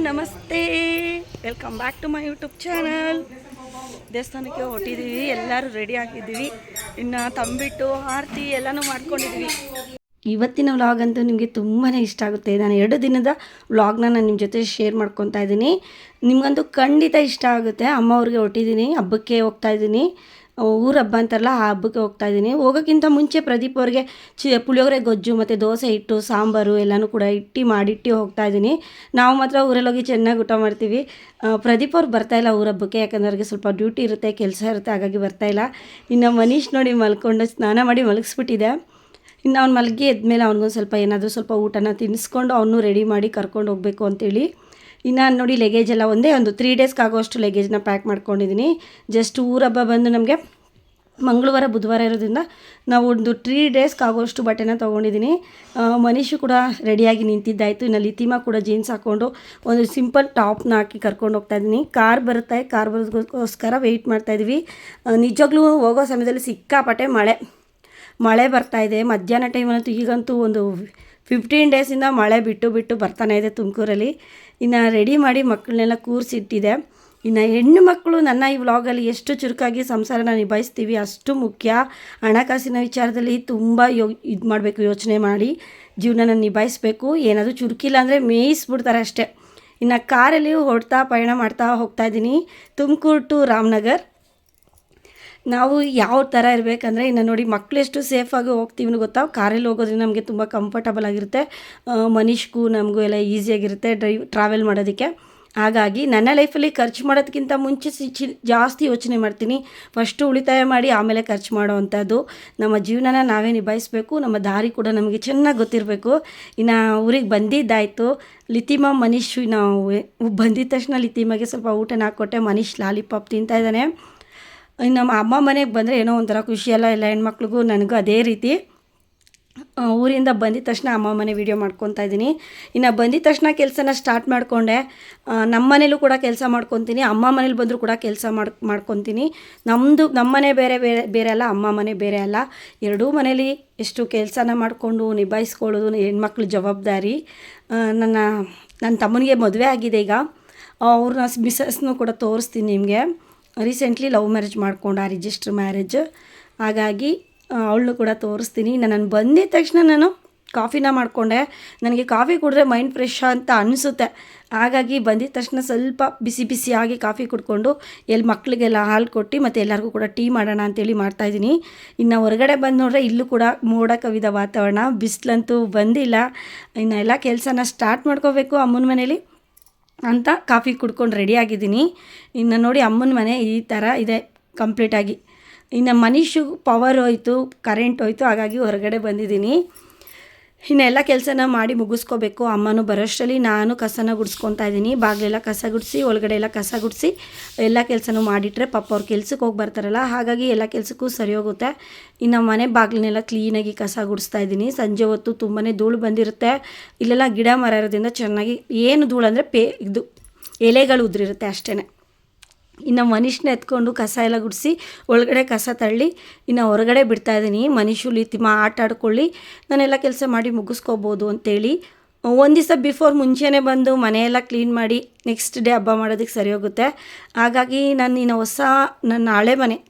ನಮಸ್ತೆ, welcome back to my YouTube channel. ದೇವಸ್ಥಾನಕ್ಕೆ ಹೊಟ್ಟಿದ್ದೀವಿ, ಎಲ್ಲರೂ ರೆಡಿ ಆಗಿದ್ದೀವಿ. ಇನ್ನು ತಂಬಿಟ್ಟು ಆರತಿ ಎಲ್ಲನೂ ಮಾಡ್ಕೊಂಡಿದ್ದೀವಿ. ಇವತ್ತಿನ ವ್ಲಾಗ್ ಅಂತೂ ನಿಮಗೆ ತುಂಬಾ ಇಷ್ಟ ಆಗುತ್ತೆ. ನಾನು 2 ದಿನದ ವ್ಲಾಗ್ನ ನಾನು ನಿಮ್ಮ ಜೊತೆ ಶೇರ್ ಮಾಡ್ಕೊತಾ ಇದ್ದೀನಿ. ನಿಮಗಂತೂ ಖಂಡಿತ ಇಷ್ಟ ಆಗುತ್ತೆ. ಅಮ್ಮ ಅವ್ರಿಗೆ ಹೊಟ್ಟಿದ್ದೀನಿ, ಹಬ್ಬಕ್ಕೆ ಹೋಗ್ತಾ ಇದ್ದೀನಿ. ಊರ ಹಬ್ಬ ಅಂತಾರಲ್ಲ, ಆ ಹಬ್ಬಕ್ಕೆ ಹೋಗ್ತಾ ಇದ್ದೀನಿ. ಹೋಗೋಕ್ಕಿಂತ ಮುಂಚೆ ಪ್ರದೀಪ್ ಅವ್ರಿಗೆ ಪುಳಿಯೋಗರೆ ಗೊಜ್ಜು ಮತ್ತು ದೋಸೆ ಹಿಟ್ಟು ಸಾಂಬಾರು ಎಲ್ಲನೂ ಕೂಡ ಮಾಡಿಟ್ಟು ಹೋಗ್ತಾ ಇದ್ದೀನಿ. ನಾವು ಮಾತ್ರ ಊರಲ್ಲಿ ಹೋಗಿ ಚೆನ್ನಾಗಿ ಊಟ ಮಾಡ್ತೀವಿ. ಪ್ರದೀಪ್ ಅವ್ರು ಬರ್ತಾಯಿಲ್ಲ ಊರ ಹಬ್ಬಕ್ಕೆ, ಯಾಕಂದ್ರೆ ಅವ್ರಿಗೆ ಸ್ವಲ್ಪ ಡ್ಯೂಟಿ ಇರುತ್ತೆ, ಕೆಲಸ ಇರುತ್ತೆ, ಹಾಗಾಗಿ ಬರ್ತಾಯಿಲ್ಲ. ಇನ್ನು ಮನೀಶ್ ನೋಡಿ ಮಲ್ಕೊಂಡು ಸ್ನಾನ ಮಾಡಿ ಮಲಗಿಸ್ಬಿಟ್ಟಿದೆ. ಇನ್ನು ಅವ್ನು ಮಲಗಿ ಎದ್ಮೇಲೆ ಅವ್ನಿಗೊಂದು ಸ್ವಲ್ಪ ಏನಾದರೂ ಸ್ವಲ್ಪ ಊಟನ ತಿನ್ನಿಸ್ಕೊಂಡು ಅವನು ರೆಡಿ ಮಾಡಿ ಕರ್ಕೊಂಡು ಹೋಗಬೇಕು ಅಂತೇಳಿ. ಇನ್ನು ನೋಡಿ ಲಗೇಜ್ ಎಲ್ಲ ಒಂದು 3 ಡೇಸ್ಗೆ ಆಗೋಷ್ಟು ಲಗೇಜ್ನ ಪ್ಯಾಕ್ ಮಾಡ್ಕೊಂಡಿದ್ದೀನಿ. ಜಸ್ಟ್ ಊರ ಹಬ್ಬ ಬಂದು ನಮಗೆ ಮಂಗಳವಾರ ಬುಧವಾರ ಇರೋದ್ರಿಂದ ನಾವು ಒಂದು 3 ಡೇಸ್ಗೆ ಆಗೋಷ್ಟು ಬಟ್ಟೆನ ತೊಗೊಂಡಿದ್ದೀನಿ. ಮನೀಶು ಕೂಡ ರೆಡಿಯಾಗಿ ನಿಂತಿದ್ದಾಯಿತು. ಇನ್ನು ಲಿತಿಮಾ ಕೂಡ ಜೀನ್ಸ್ ಹಾಕ್ಕೊಂಡು ಒಂದು ಸಿಂಪಲ್ ಟಾಪ್ನ ಹಾಕಿ ಕರ್ಕೊಂಡು ಹೋಗ್ತಾಯಿದ್ದೀನಿ. ಕಾರ್ ಬರೋದಕ್ಕೋಸ್ಕರ ವೆಯ್ಟ್ ಮಾಡ್ತಾಯಿದ್ವಿ. ನಿಜವಾಗ್ಲೂ ಹೋಗೋ ಸಮಯದಲ್ಲಿ ಸಿಕ್ಕಾಪಟ್ಟೆ ಮಳೆ ಬರ್ತಾಯಿದೆ. ಮಧ್ಯಾಹ್ನ ಟೈಮಲ್ಲಂತೂ ಈಗಂತೂ ಒಂದು 15 ಡೇಸಿಂದ ಮಳೆ ಬಿಟ್ಟು ಬರ್ತಾನೆ ಇದೆ ತುಮಕೂರಲ್ಲಿ. ಇನ್ನು ರೆಡಿ ಮಾಡಿ ಮಕ್ಕಳನ್ನೆಲ್ಲ ಕೂರಿಸಿಟ್ಟಿದೆ. ಇನ್ನು ಹೆಣ್ಣು ಮಕ್ಕಳು ನನ್ನ ಈ ವ್ಲಾಗಲ್ಲಿ ಎಷ್ಟು ಚುರುಕಾಗಿ ಸಂಸಾರನ ನಿಭಾಯಿಸ್ತೀವಿ ಅಷ್ಟು ಮುಖ್ಯ. ಹಣಕಾಸಿನ ವಿಚಾರದಲ್ಲಿ ತುಂಬ ಇದು ಮಾಡಬೇಕು, ಯೋಚನೆ ಮಾಡಿ ಜೀವನನ ನಿಭಾಯಿಸಬೇಕು. ಏನಾದರೂ ಚುರುಕಿಲ್ಲ ಅಂದರೆ ಮೇಯಿಸ್ಬಿಡ್ತಾರೆ ಅಷ್ಟೇ. ಇನ್ನು ಕಾರಲ್ಲಿ ಪಯಣ ಮಾಡ್ತಾ ಹೋಗ್ತಾಯಿದ್ದೀನಿ ತುಮಕೂರು ಟು ರಾಮನಗರ್. ನಾವು ಯಾವ ಥರ ಇರಬೇಕಂದ್ರೆ, ಇನ್ನು ನೋಡಿ ಮಕ್ಕಳು ಎಷ್ಟು ಸೇಫಾಗಿ ಹೋಗ್ತೀವಿ ಗೊತ್ತಾ. ಕಾರಲ್ಲಿ ಹೋಗೋದ್ರಿಂದ ನಮಗೆ ತುಂಬ ಕಂಫರ್ಟಬಲ್ ಆಗಿರುತ್ತೆ. ಮನೀಷ್ಗೂ ನಮಗೂ ಎಲ್ಲ ಈಸಿಯಾಗಿರುತ್ತೆ ಟ್ರಾವೆಲ್ ಮಾಡೋದಕ್ಕೆ. ಹಾಗಾಗಿ ನನ್ನ ಲೈಫಲ್ಲಿ ಖರ್ಚು ಮಾಡೋದಕ್ಕಿಂತ ಮುಂಚೆ ಜಾಸ್ತಿ ಯೋಚನೆ ಮಾಡ್ತೀನಿ. ಫಸ್ಟು ಉಳಿತಾಯ ಮಾಡಿ ಆಮೇಲೆ ಖರ್ಚು ಮಾಡೋವಂಥದ್ದು. ನಮ್ಮ ಜೀವನನ ನಾವೇ ನಿಭಾಯಿಸಬೇಕು. ನಮ್ಮ ದಾರಿ ಕೂಡ ನಮಗೆ ಚೆನ್ನಾಗಿ ಗೊತ್ತಿರಬೇಕು. ಇನ್ನು ಊರಿಗೆ ಬಂದಿದ್ದಾಯಿತು. ಲಿತಿಮಾ ಮನೀಶು ನಾವು ಬಂದಿದ್ದ ತಕ್ಷಣ ಲಿತಿಮಾಗೆ ಸ್ವಲ್ಪ ಊಟನ ಹಾಕ್ಕೊಟ್ಟೆ. ಮನೀಶ್ ಲಾಲಿಪಾಪ್ ತಿಂತಾಯಿದ್ದಾನೆ. ನಮ್ಮ ಅಮ್ಮ ಮನೆಗೆ ಬಂದರೆ ಏನೋ ಒಂಥರ ಖುಷಿಯಲ್ಲ, ಎಲ್ಲ ಹೆಣ್ಮಕ್ಳಿಗೂ ನನಗೂ ಅದೇ ರೀತಿ. ಊರಿಂದ ಬಂದಿದ ತಕ್ಷಣ ಅಮ್ಮ ಮನೆ ವೀಡಿಯೋ ಮಾಡ್ಕೊತಾ ಇದ್ದೀನಿ. ಇನ್ನು ಬಂದಿದ ತಕ್ಷಣ ಕೆಲಸನ ಸ್ಟಾರ್ಟ್ ಮಾಡಿಕೊಂಡೆ. ನಮ್ಮ ಮನೇಲೂ ಕೂಡ ಕೆಲಸ ಮಾಡ್ಕೊತೀನಿ, ಅಮ್ಮ ಮನೇಲಿ ಬಂದರೂ ಕೂಡ ಕೆಲಸ ಮಾಡ್ಕೊತೀನಿ. ನಮ್ಮ ಮನೆ ಬೇರೆ ಅಲ್ಲ, ಅಮ್ಮ ಮನೆ ಬೇರೆ ಅಲ್ಲ. ಎರಡೂ ಮನೇಲಿ ಎಷ್ಟು ಕೆಲಸನ ಮಾಡಿಕೊಂಡು ನಿಭಾಯಿಸ್ಕೊಳ್ಳೋದು ಹೆಣ್ಮಕ್ಳ ಜವಾಬ್ದಾರಿ. ನನ್ನ ತಮ್ಮನಿಗೆ ಮದುವೆ ಆಗಿದೆ ಈಗ. ಅವ್ರನ್ನ ಮಿಸಸ್ನೂ ಕೂಡ ತೋರಿಸ್ತೀನಿ ನಿಮಗೆ. ರೀಸೆಂಟ್ಲಿ ಲವ್ ಮ್ಯಾರೇಜ್ ಮಾಡ್ಕೊಂಡ, ರಿಜಿಸ್ಟರ್ ಮ್ಯಾರೇಜ್. ಹಾಗಾಗಿ ಅವಳನ್ನು ಕೂಡ ತೋರಿಸ್ತೀನಿ. ನಾನು ಬಂದಿದ ತಕ್ಷಣ ನಾನು ಕಾಫಿನ ಮಾಡಿಕೊಂಡೆ. ನನಗೆ ಕಾಫಿ ಕುಡಿದ್ರೆ ಮೈಂಡ್ ಫ್ರೆಶ್ ಅಂತ ಅನಿಸುತ್ತೆ. ಹಾಗಾಗಿ ಬಂದಿದ ತಕ್ಷಣ ಸ್ವಲ್ಪ ಬಿಸಿಯಾಗಿ ಕಾಫಿ ಕುಡ್ಕೊಂಡು ಮಕ್ಕಳಿಗೆಲ್ಲ ಹಾಲು ಕೊಟ್ಟು ಮತ್ತು ಎಲ್ಲರಿಗೂ ಕೂಡ ಟೀ ಮಾಡೋಣ ಅಂತೇಳಿ ಮಾಡ್ತಾಯಿದ್ದೀನಿ. ಇನ್ನು ಹೊರಗಡೆ ಬಂದು ನೋಡ್ರೆ ಇಲ್ಲೂ ಕೂಡ ಮೋಡ ಕವಿದ ವಾತಾವರಣ, ಬಿಸಿಲಂತೂ ಬಂದಿಲ್ಲ. ಇನ್ನು ಎಲ್ಲ ಕೆಲಸನ ಸ್ಟಾರ್ಟ್ ಮಾಡ್ಕೋಬೇಕು ಅಮ್ಮನ ಮನೇಲಿ ಅಂತ ಕಾಫಿ ಕುಡ್ಕೊಂಡು ರೆಡಿಯಾಗಿದ್ದೀನಿ. ಇನ್ನು ನೋಡಿ ಅಮ್ಮನ ಮನೆ ಈ ಥರ ಇದೆ ಕಂಪ್ಲೀಟಾಗಿ. ಇನ್ನು ಮನೀಶು ಪವರ್ ಹೋಯ್ತು, ಕರೆಂಟ್ ಹೋಯ್ತು, ಹಾಗಾಗಿ ಹೊರಗಡೆ ಬಂದಿದ್ದೀನಿ. ಇನ್ನೆಲ್ಲ ಕೆಲಸನ ಮಾಡಿ ಮುಗಿಸ್ಕೋಬೇಕು. ಅಮ್ಮನೂ ಬರೋಷ್ಟರಲ್ಲಿ ನಾನು ಕಸನ ಗುಡಿಸ್ಕೊತಾ ಇದ್ದೀನಿ. ಬಾಗಿಲೆಲ್ಲ ಕಸ ಗುಡಿಸಿ, ಒಳಗಡೆ ಎಲ್ಲ ಕಸ ಗುಡಿಸಿ ಎಲ್ಲ ಕೆಲಸನೂ ಮಾಡಿಟ್ರೆ ಪಾಪ ಅವ್ರು ಕೆಲ್ಸಕ್ಕೆ ಹೋಗಿ ಬರ್ತಾರಲ್ಲ, ಹಾಗಾಗಿ ಎಲ್ಲ ಕೆಲಸಕ್ಕೂ ಸರಿ ಹೋಗುತ್ತೆ. ಇನ್ನು ಮನೆ ಬಾಗಿಲನ್ನೆಲ್ಲ ಕ್ಲೀನಾಗಿ ಕಸ ಗುಡಿಸ್ತಾ ಇದ್ದೀನಿ. ಸಂಜೆ ಹೊತ್ತು ತುಂಬಾ ಧೂಳು ಬಂದಿರುತ್ತೆ. ಇಲ್ಲೆಲ್ಲ ಗಿಡ ಮರ ಇರೋದ್ರಿಂದ ಚೆನ್ನಾಗಿ, ಏನು ಧೂಳು ಅಂದರೆ ಇದು ಎಲೆಗಳು ಉದುರಿರುತ್ತೆ ಅಷ್ಟೇ. ಇನ್ನು ಮನೀಶ್ನ ಎತ್ಕೊಂಡು ಕಸ ಎಲ್ಲ ಗುಡಿಸಿ ಒಳಗಡೆ ಕಸ ತಳ್ಳಿ ಇನ್ನು ಹೊರಗಡೆ ಬಿಡ್ತಾಯಿದ್ದೀನಿ. ಮನೀಶು ಲಿತಿಮಾ ಆಟ ಆಡ್ಕೊಳ್ಳಿ, ನಾನೆಲ್ಲ ಕೆಲಸ ಮಾಡಿ ಮುಗಿಸ್ಕೋಬೋದು ಅಂತೇಳಿ. ಒಂದು ದಿವಸ ಮುಂಚೆನೇ ಬಂದು ಮನೆಯೆಲ್ಲ ಕ್ಲೀನ್ ಮಾಡಿ ನೆಕ್ಸ್ಟ್ ಡೇ ಹಬ್ಬ ಮಾಡೋದಕ್ಕೆ ಸರಿ ಹೋಗುತ್ತೆ. ಹಾಗಾಗಿ ನಾನು ನನ್ನ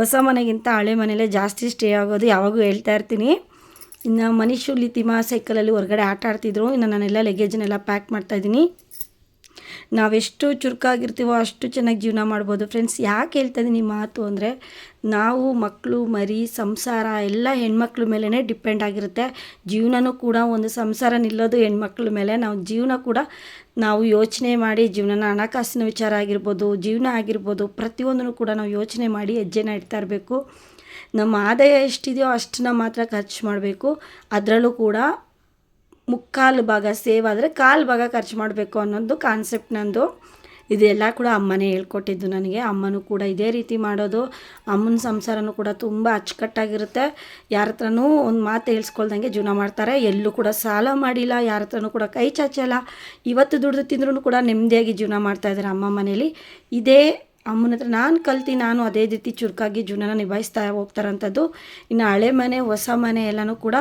ಹೊಸ ಮನೆಗಿಂತ ಹಳೆ ಮನೆಯಲ್ಲೇ ಜಾಸ್ತಿ ಸ್ಟೇ ಆಗೋದು ಯಾವಾಗೂ ಹೇಳ್ತಾ ಇರ್ತೀನಿ. ಇನ್ನು ಮನೀಶು ಲಿತಿಮಾ ಸೈಕಲಲ್ಲಿ ಹೊರಗಡೆ ಆಟ ಆಡ್ತಿದ್ರು. ಇನ್ನು ನಾನೆಲ್ಲ ಲಗೇಜನ್ನೆಲ್ಲ ಪ್ಯಾಕ್ ಮಾಡ್ತಾಯಿದ್ದೀನಿ. ನಾವೆಷ್ಟು ಚುರುಕಾಗಿರ್ತೀವೋ ಅಷ್ಟು ಚೆನ್ನಾಗಿ ಜೀವನ ಮಾಡ್ಬೋದು ಫ್ರೆಂಡ್ಸ್. ಯಾಕೆ ಹೇಳ್ತಾ ಇದ್ದೀನಿ ಮಾತು ಅಂದರೆ, ನಾವು ಮಕ್ಕಳು ಮರಿ ಸಂಸಾರ ಎಲ್ಲ ಹೆಣ್ಮಕ್ಳ ಮೇಲೇ ಡಿಪೆಂಡ್ ಆಗಿರುತ್ತೆ. ಜೀವನನೂ ಕೂಡ ಒಂದು ಸಂಸಾರ ನಿಲ್ಲೋದು ಹೆಣ್ಮಕ್ಳ ಮೇಲೆ. ನಾವು ಜೀವನ ಕೂಡ ನಾವು ಯೋಚನೆ ಮಾಡಿ ಜೀವನನ, ಹಣಕಾಸಿನ ವಿಚಾರ ಆಗಿರ್ಬೋದು, ಜೀವನ ಆಗಿರ್ಬೋದು, ಪ್ರತಿಯೊಂದನ್ನು ಕೂಡ ನಾವು ಯೋಚನೆ ಮಾಡಿ ಹೆಜ್ಜೆನ ಇಡ್ತಾ ಇರಬೇಕು. ನಮ್ಮ ಆದಾಯ ಎಷ್ಟಿದೆಯೋ ಅಷ್ಟನ್ನ ಮಾತ್ರ ಖರ್ಚು ಮಾಡಬೇಕು. ಅದರಲ್ಲೂ ಕೂಡ 3/4 ಭಾಗ ಸೇವ್ ಆದರೆ 1/4 ಭಾಗ ಖರ್ಚು ಮಾಡಬೇಕು ಅನ್ನೋದು ಕಾನ್ಸೆಪ್ಟ್ ನಂದು. ಇದೆಲ್ಲ ಕೂಡ ಅಮ್ಮನೇ ಹೇಳ್ಕೊಟ್ಟಿದ್ದು ನನಗೆ. ಅಮ್ಮನೂ ಕೂಡ ಇದೇ ರೀತಿ ಮಾಡೋದು. ಅಮ್ಮನ ಸಂಸಾರನೂ ಕೂಡ ತುಂಬ ಅಚ್ಚುಕಟ್ಟಾಗಿರುತ್ತೆ. ಯಾರ ಹತ್ರನೂ ಒಂದು ಮಾತು ಹೇಳ್ಸ್ಕೊಳ್ದಂಗೆ ಜೀವನ ಮಾಡ್ತಾರೆ. ಎಲ್ಲೂ ಕೂಡ ಸಾಲ ಮಾಡಿಲ್ಲ, ಯಾರ ಹತ್ರನೂ ಕೂಡ ಕೈ ಚಾಚಲ್ಲ. ಇವತ್ತು ದುಡ್ದು ತಿಂದ್ರೂ ಕೂಡ ನೆಮ್ಮದಿಯಾಗಿ ಜೀವನ ಮಾಡ್ತಾಯಿದ್ದಾರೆ ಅಮ್ಮ ಮನೇಲಿ. ಇದೇ ಅಮ್ಮನ ಹತ್ರ ನಾನು ಅದೇ ರೀತಿ ಚುರುಕಾಗಿ ಜೀವನನ ನಿಭಾಯಿಸ್ತಾ ಹೋಗ್ತಾರಂಥದ್ದು. ಇನ್ನು ಹಳೆ ಮನೆ ಹೊಸ ಮನೆ ಎಲ್ಲನೂ ಕೂಡ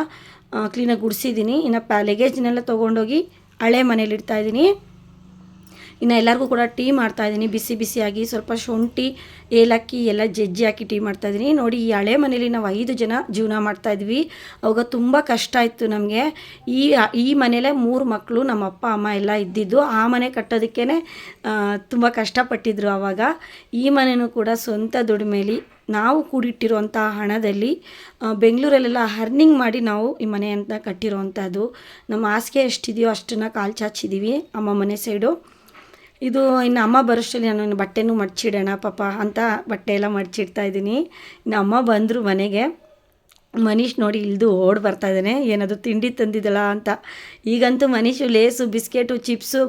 ಕ್ಲೀನಾಗಿ ಗುಡಿಸಿದ್ದೀನಿ. ಇನ್ನು ಲಗೇಜ್ನೆಲ್ಲ ತೊಗೊಂಡೋಗಿ ಹಳೆ ಮನೇಲಿ ಇಡ್ತಾಯಿದ್ದೀನಿ. ಇನ್ನು ಎಲ್ಲರಿಗೂ ಕೂಡ ಟೀ ಮಾಡ್ತಾಯಿದ್ದೀನಿ ಬಿಸಿ ಬಿಸಿಯಾಗಿ. ಸ್ವಲ್ಪ ಶುಂಠಿ ಏಲಕ್ಕಿ ಎಲ್ಲ ಜಜ್ಜಿ ಹಾಕಿ ಟೀ ಮಾಡ್ತಾಯಿದ್ದೀನಿ. ನೋಡಿ, ಈ ಹಳೆ ಮನೇಲಿ ನಾವು 5 ಜನ ಜೀವನ ಮಾಡ್ತಾಯಿದ್ವಿ. ಅವಾಗ ತುಂಬ ಕಷ್ಟ ಇತ್ತು ನಮಗೆ. ಈ ಮನೇಲೆ 3 ಮಕ್ಕಳು, ನಮ್ಮ ಅಪ್ಪ ಅಮ್ಮ ಎಲ್ಲ ಇದ್ದಿದ್ದು. ಆ ಮನೆ ಕಟ್ಟೋದಕ್ಕೇ ತುಂಬ ಕಷ್ಟಪಟ್ಟಿದ್ರು ಆವಾಗ. ಈ ಮನೆಯೂ ಕೂಡ ಸ್ವಂತ ದುಡಿಮೇಲಿ ನಾವು ಕೂಡಿಟ್ಟಿರುವಂಥ ಹಣದಲ್ಲಿ ಬೆಂಗಳೂರಲ್ಲೆಲ್ಲ ಅರ್ನಿಂಗ್ ಮಾಡಿ ನಾವು ಈ ಮನೆ ಅಂತ ಕಟ್ಟಿರೋವಂಥದ್ದು. ನಮ್ಮ ಹಾಸಿಗೆ ಎಷ್ಟಿದೆಯೋ ಅಷ್ಟನ್ನು ಕಾಲು ಚಾಚಿದ್ದೀವಿ ಅಮ್ಮ ಮನೆ ಸೈಡು. ಇದು ಇನ್ನು ಅಮ್ಮ ಬರೋಷ್ಟರಲ್ಲಿ ನಾನು ಬಟ್ಟೆನೂ ಮಡ್ಚಿಡೋಣ ಪಾಪ ಅಂತ ಬಟ್ಟೆ ಎಲ್ಲ ಮಡ್ಚಿಡ್ತಾಯಿದ್ದೀನಿ. ಇನ್ನು ಅಮ್ಮ ಬಂದರು ಮನೆಗೆ. ಮನೀಶ್ ನೋಡಿ ಇಳಿದು ಓಡಿ ಬರ್ತಾಯಿದ್ದಾನೆ, ಏನದು ತಿಂಡಿ ತಂದಿದ್ದಲ್ಲ ಅಂತ. ಈಗಂತೂ ಮನೀಶು ಲೇಸು, ಬಿಸ್ಕೆಟು, ಚಿಪ್ಸು,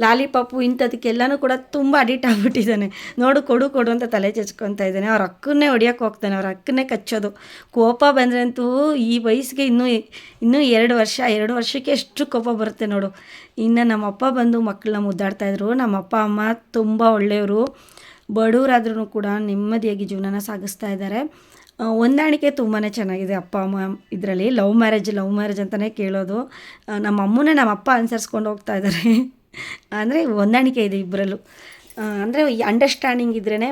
ಲಾಲಿಪಾಪು ಇಂಥದಕ್ಕೆಲ್ಲನೂ ಕೂಡ ತುಂಬ ಅಡಿಕ್ಟ್ ಆಗಿಬಿಟ್ಟಿದ್ದಾನೆ. ನೋಡು ಕೊಡು ಕೊಡು ಅಂತ ತಲೆ ಚಚ್ಕೊತಾ ಇದ್ದಾನೆ. ಅವ್ರ ಅಕ್ಕನ್ನೇ ಹೊಡಿಯೋಕ್ಕೆ ಹೋಗ್ತಾನೆ, ಅವ್ರ ಅಕ್ಕನ್ನೇ ಕಚ್ಚೋದು. ಕೋಪ ಬಂದರೆ ಅಂತೂ ಈ ವಯಸ್ಸಿಗೆ ಇನ್ನೂ 2 ವರ್ಷಕ್ಕೆ ಎಷ್ಟು ಕೋಪ ಬರುತ್ತೆ ನೋಡು. ಇನ್ನು ನಮ್ಮಪ್ಪ ಬಂದು ಮಕ್ಕಳನ್ನ ಮುದ್ದಾಡ್ತಾಯಿದ್ರು. ನಮ್ಮಪ್ಪ ಅಮ್ಮ ತುಂಬ ಒಳ್ಳೆಯವರು, ಬಡವರಾದ್ರೂ ಕೂಡ ನೆಮ್ಮದಿಯಾಗಿ ಜೀವನನ ಸಾಗಿಸ್ತಾ ಇದ್ದಾರೆ. ಹೊಂದಾಣಿಕೆ ತುಂಬಾ ಚೆನ್ನಾಗಿದೆ ಅಪ್ಪ ಅಮ್ಮ ಇದರಲ್ಲಿ. ಲವ್ ಮ್ಯಾರೇಜ್ ಅಂತಲೇ ಕೇಳೋದು. ನಮ್ಮ ಅಮ್ಮನೇ ನಮ್ಮ ಅಪ್ಪ ಅನುಸರಿಸ್ಕೊಂಡು ಹೋಗ್ತಾ ಇದ್ದಾರೆ. ಅಂದರೆ ಹೊಂದಾಣಿಕೆ ಇದೆ ಇಬ್ಬರಲ್ಲೂ. ಅಂದರೆ ಈ ಅಂಡರ್ಸ್ಟ್ಯಾಂಡಿಂಗ್ ಇದ್ರೇ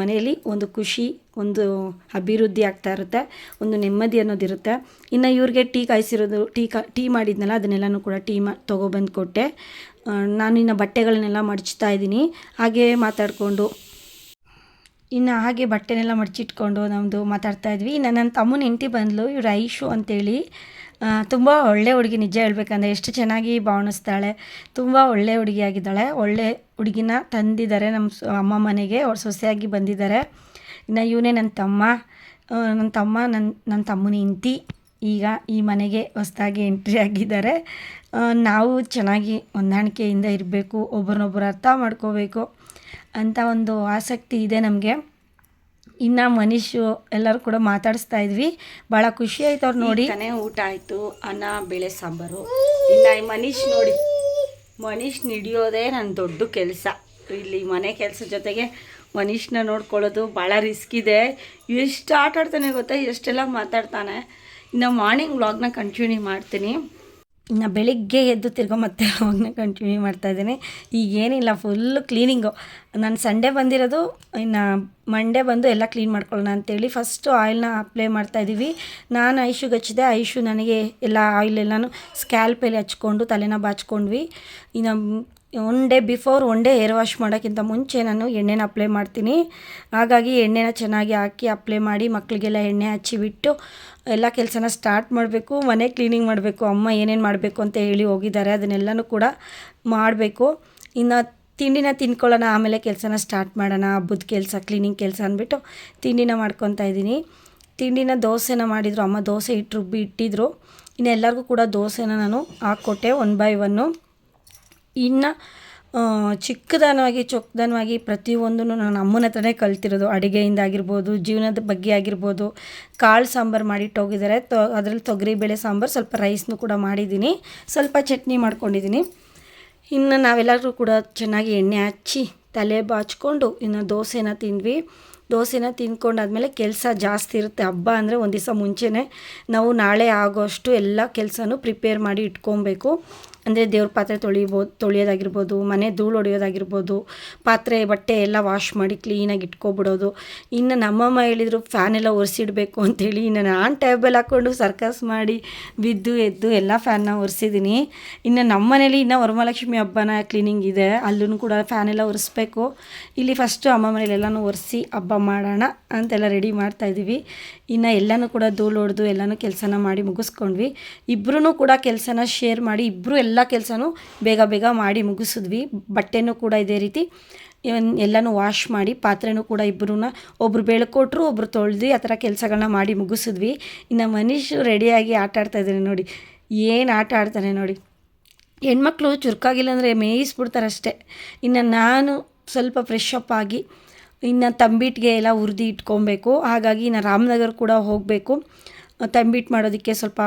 ಮನೆಯಲ್ಲಿ ಒಂದು ಖುಷಿ, ಒಂದು ಅಭಿವೃದ್ಧಿ ಆಗ್ತಾ ಇರುತ್ತೆ, ಒಂದು ನೆಮ್ಮದಿ ಅನ್ನೋದಿರುತ್ತೆ. ಇನ್ನು ಇವ್ರಿಗೆ ಟೀ ಕಾಯಿಸಿರೋದು, ಟೀ ಮಾಡಿದ್ನಲ್ಲ ಅದನ್ನೆಲ್ಲನೂ ಕೂಡ ತೊಗೊಬಂದು ಕೊಟ್ಟೆ. ನಾನು ಇನ್ನು ಬಟ್ಟೆಗಳನ್ನೆಲ್ಲ ಮಡಚ್ತಾ ಇದ್ದೀನಿ. ಹಾಗೇ ಮಾತಾಡಿಕೊಂಡು ಇನ್ನು ಹಾಗೆ ಬಟ್ಟೆನೆಲ್ಲ ಮಡಚಿಟ್ಕೊಂಡು ನಮ್ಮದು ಮಾತಾಡ್ತಾಯಿದ್ವಿ. ಇನ್ನು ನನ್ನ ತಮ್ಮನ ಹೆಂಡತಿ ಬಂದಳು, ಇವ್ರು ಐಶು ಅಂತೇಳಿ. ತುಂಬ ಒಳ್ಳೆ ಹುಡುಗಿ, ನಿಜ ಹೇಳ್ಬೇಕಂದ್ರೆ ಎಷ್ಟು ಚೆನ್ನಾಗಿ ಭಾವನಿಸ್ತಾಳೆ. ತುಂಬ ಒಳ್ಳೆ ಹುಡುಗಿಯಾಗಿದ್ದಾಳೆ. ಒಳ್ಳೆ ಹುಡುಗಿನ ತಂದಿದ್ದಾರೆ ನಮ್ಮ ಅಮ್ಮ ಮನೆಗೆ, ಅವ್ರು ಸೊಸೆಯಾಗಿ ಬಂದಿದ್ದಾರೆ. ಇನ್ನು ಇವನೇ ನನ್ನ ತಮ್ಮ ನನ್ನ ತಮ್ಮನ ಹೆಂಡತಿ ಈಗ ಈ ಮನೆಗೆ ಹೊಸದಾಗಿ ಎಂಟ್ರಿ ಆಗಿದ್ದಾರೆ. ನಾವು ಚೆನ್ನಾಗಿ ಹೊಂದಾಣಿಕೆಯಿಂದ ಇರಬೇಕು, ಒಬ್ರನ್ನೊಬ್ಬರು ಅರ್ಥ ಮಾಡ್ಕೋಬೇಕು ಅಂತ ಒಂದು ಆಸಕ್ತಿ ಇದೆ ನಮಗೆ. ಇನ್ನು ಮನೀಶು ಎಲ್ಲರೂ ಕೂಡ ಮಾತಾಡಿಸ್ತಾ ಇದ್ವಿ. ಭಾಳ ಖುಷಿ ಆಯ್ತು ಅವ್ರು ನೋಡಿ. ಊಟ ಆಯಿತು, ಅನ್ನ ಬೇಳೆ ಸಾಂಬಾರು. ಇನ್ನು ಮನೀಶ್ ಹಿಡಿಯೋದೇ ನನ್ನ ದೊಡ್ಡ ಕೆಲಸ. ಇಲ್ಲಿ ಮನೆ ಕೆಲಸ ಜೊತೆಗೆ ಮನೀಶನ್ನ ನೋಡ್ಕೊಳ್ಳೋದು ಭಾಳ ರಿಸ್ಕ್ ಇದೆ. ಎಷ್ಟು ಆಟ ಆಡ್ತಾನೆ ಗೊತ್ತಾ, ಎಷ್ಟೆಲ್ಲ ಮಾತಾಡ್ತಾನೆ. ಇನ್ನು ಮಾರ್ನಿಂಗ್ ವ್ಲಾಗ್ನ ಕಂಟಿನ್ಯೂ ಮಾಡ್ತೀನಿ. ಇನ್ನು ಬೆಳಿಗ್ಗೆ ಎದ್ದು ತಿರ್ಗೋ ಮತ್ತೆ ವ್ಲಾಗ್ನ ಕಂಟಿನ್ಯೂ ಮಾಡ್ತಾಯಿದ್ದೀನಿ. ಈಗೇನಿಲ್ಲ, ಫುಲ್ಲು ಕ್ಲೀನಿಂಗು. ನಾನು ಸಂಡೇ ಬಂದಿರೋದು, ಇನ್ನು ಮಂಡೇ ಬಂದು ಎಲ್ಲ ಕ್ಲೀನ್ ಮಾಡ್ಕೊಳ್ಳೋಣ ಅಂತೇಳಿ ಫಸ್ಟು ಆಯಿಲ್ನ ಅಪ್ಲೈ ಮಾಡ್ತಾಯಿದ್ದೀವಿ. ನಾನು ಐಶುಗೆ ಹಚ್ಚಿದೆ, ಐಶು ನನಗೆ ಎಲ್ಲ ಆಯಿಲೆಲ್ಲನೂ ಸ್ಕ್ಯಾಲ್ಪಲ್ಲಿ ಹಚ್ಕೊಂಡು ತಲೆನ ಬಾಚ್ಕೊಂಡ್ವಿ. ಇನ್ನು ಒನ್ ಡೇ ಏರ್ ವಾಶ್ ಮಾಡೋಕ್ಕಿಂತ ಮುಂಚೆ ನಾನು ಎಣ್ಣೆನ ಅಪ್ಲೈ ಮಾಡ್ತೀನಿ. ಹಾಗಾಗಿ ಎಣ್ಣೆನ ಚೆನ್ನಾಗಿ ಹಾಕಿ ಅಪ್ಲೈ ಮಾಡಿ ಮಕ್ಕಳಿಗೆಲ್ಲ ಎಣ್ಣೆ ಹಚ್ಚಿಬಿಟ್ಟು ಎಲ್ಲ ಕೆಲಸನ ಸ್ಟಾರ್ಟ್ ಮಾಡಬೇಕು. ಮನೆ ಕ್ಲೀನಿಂಗ್ ಮಾಡಬೇಕು. ಅಮ್ಮ ಏನೇನು ಮಾಡಬೇಕು ಅಂತ ಹೇಳಿ ಹೋಗಿದ್ದಾರೆ, ಅದನ್ನೆಲ್ಲನೂ ಕೂಡ ಮಾಡಬೇಕು. ಇನ್ನು ತಿಂಡಿನ ತಿನ್ಕೊಳ್ಳೋಣ, ಆಮೇಲೆ ಕೆಲಸನ ಸ್ಟಾರ್ಟ್ ಮಾಡೋಣ, ಹಬ್ಬದ ಕೆಲಸ, ಕ್ಲೀನಿಂಗ್ ಕೆಲಸ ಅಂದ್ಬಿಟ್ಟು ತಿಂಡಿನ ಮಾಡ್ಕೊತಾ ಇದ್ದೀನಿ. ದೋಸೆನ ಮಾಡಿದರು ಅಮ್ಮ, ದೋಸೆ ರುಬ್ಬಿ ಇಟ್ಟಿದ್ರು. ಇನ್ನು ಎಲ್ಲರಿಗೂ ಕೂಡ ದೋಸೆನ ನಾನು ಹಾಕ್ಕೊಟ್ಟೆ 1 by 1. ಇನ್ನು ಚಿಕ್ಕದನವಾಗಿ ಚೊಕ್ಕದನವಾಗಿ ಪ್ರತಿಯೊಂದನ್ನು ನಾನು ಅಮ್ಮನ ಹತ್ರನೇ ಕಲ್ತಿರೋದು. ಅಡುಗೆಯಿಂದ ಆಗಿರ್ಬೋದು, ಜೀವನದ ಬಗ್ಗೆ ಆಗಿರ್ಬೋದು. ಕಾಳು ಸಾಂಬಾರು ಮಾಡಿಟ್ಟೋಗಿದ್ದಾರೆ, ಅದರಲ್ಲಿ ತೊಗರಿಬೇಳೆ ಸಾಂಬಾರು, ಸ್ವಲ್ಪ ರೈಸ್ನೂ ಕೂಡ ಮಾಡಿದ್ದೀನಿ, ಸ್ವಲ್ಪ ಚಟ್ನಿ ಮಾಡ್ಕೊಂಡಿದ್ದೀನಿ. ಇನ್ನು ನಾವೆಲ್ಲರೂ ಕೂಡ ಚೆನ್ನಾಗಿ ಎಣ್ಣೆ ಹಚ್ಚಿ ತಲೆ ಬಾಚ್ಕೊಂಡು ಇನ್ನು ದೋಸೆನ ತಿಂದ್ವಿ. ದೋಸೆನ ತಿಂದ್ಕೊಂಡಾದ್ಮೇಲೆ ಕೆಲಸ ಜಾಸ್ತಿ ಇರುತ್ತೆ. ಹಬ್ಬ ಅಂದರೆ ಒಂದು ದಿವಸ ಮುಂಚೆನೇ ನಾವು ನಾಳೆ ಆಗೋಷ್ಟು ಎಲ್ಲ ಕೆಲಸನೂ ಪ್ರಿಪೇರ್ ಮಾಡಿ ಇಟ್ಕೊಬೇಕು. ಅಂದರೆ ದೇವ್ರ ಪಾತ್ರೆ ತೊಳೆಯೋದಾಗಿರ್ಬೋದು, ಮನೆ ಧೂಳು ಹೊಡೆಯೋದಾಗಿರ್ಬೋದು, ಪಾತ್ರೆ ಬಟ್ಟೆ ಎಲ್ಲ ವಾಶ್ ಮಾಡಿ ಕ್ಲೀನಾಗಿ ಇಟ್ಕೊಬಿಡೋದು. ಇನ್ನು ನಮ್ಮಮ್ಮ ಹೇಳಿದರು ಫ್ಯಾನೆಲ್ಲ ಒರೆಸಿಡಬೇಕು ಅಂಥೇಳಿ. ಇನ್ನು ನಾನು ಟೇಬಲ್ ಹಾಕ್ಕೊಂಡು ಸರ್ಕಸ್ ಮಾಡಿ ಬಿದ್ದು ಎದ್ದು ಎಲ್ಲ ಫ್ಯಾನ್ನ ಒರೆಸಿದ್ದೀನಿ. ಇನ್ನು ನಮ್ಮ ಮನೇಲಿ ಇನ್ನೂ ವರಮಹಾಲಕ್ಷ್ಮಿ ಹಬ್ಬನ ಕ್ಲೀನಿಂಗ್ ಇದೆ, ಅಲ್ಲೂ ಕೂಡ ಫ್ಯಾನೆಲ್ಲ ಒರೆಸ್ಬೇಕು. ಇಲ್ಲಿ ಫಸ್ಟು ಅಮ್ಮ ಮನೇಲಿ ಎಲ್ಲನೂ ಒರೆಸಿ ಹಬ್ಬ ಮಾಡೋಣ ಅಂತೆಲ್ಲ ರೆಡಿ ಮಾಡ್ತಾಯಿದ್ದೀವಿ. ಇನ್ನು ಎಲ್ಲನೂ ಕೂಡ ಧೂಳು ಹೊಡೆದು ಎಲ್ಲನೂ ಕೆಲಸನ ಮಾಡಿ ಮುಗಿಸ್ಕೊಂಡ್ವಿ. ಇಬ್ಬರೂ ಕೂಡ ಕೆಲಸನ ಶೇರ್ ಮಾಡಿ ಇಬ್ಬರು ಎಲ್ಲ ಕೆಲಸನೂ ಬೇಗ ಮಾಡಿ ಮುಗಿಸಿದ್ವಿ. ಬಟ್ಟೆನೂ ಕೂಡ ಇದೇ ರೀತಿ ಎಲ್ಲನೂ ವಾಶ್ ಮಾಡಿ, ಪಾತ್ರೆನೂ ಕೂಡ ಒಬ್ಬರು ಬೆಳ್ಕೊಟ್ರು, ಒಬ್ಬರು ತೊಳೆದು ಆ ಥರ ಕೆಲಸಗಳನ್ನ ಮಾಡಿ ಮುಗಿಸಿದ್ವಿ. ಇನ್ನು ಮನೀಶು ರೆಡಿಯಾಗಿ ಆಟ ಆಡ್ತಾಯಿದ್ದಾನೆ ನೋಡಿ, ಏನು ಆಟ ಆಡ್ತಾನೆ ನೋಡಿ. ಹೆಣ್ಮಕ್ಳು ಚುರುಕಾಗಿಲ್ಲ ಅಂದರೆ ಮೇಯಿಸ್ಬಿಡ್ತಾರೆ ಅಷ್ಟೇ. ಇನ್ನು ನಾನು ಸ್ವಲ್ಪ ಫ್ರೆಶ್ ಅಪ್ ಆಗಿ ಇನ್ನು ತಂಬಿಟ್ಟಿಗೆ ಎಲ್ಲ ಹುರಿದು ಇಟ್ಕೊಬೇಕು. ಹಾಗಾಗಿ ಇನ್ನು ರಾಮನಗರ ಕೂಡ ಹೋಗಬೇಕು. ತಂಬಿಟ್ಟು ಮಾಡೋದಕ್ಕೆ ಸ್ವಲ್ಪ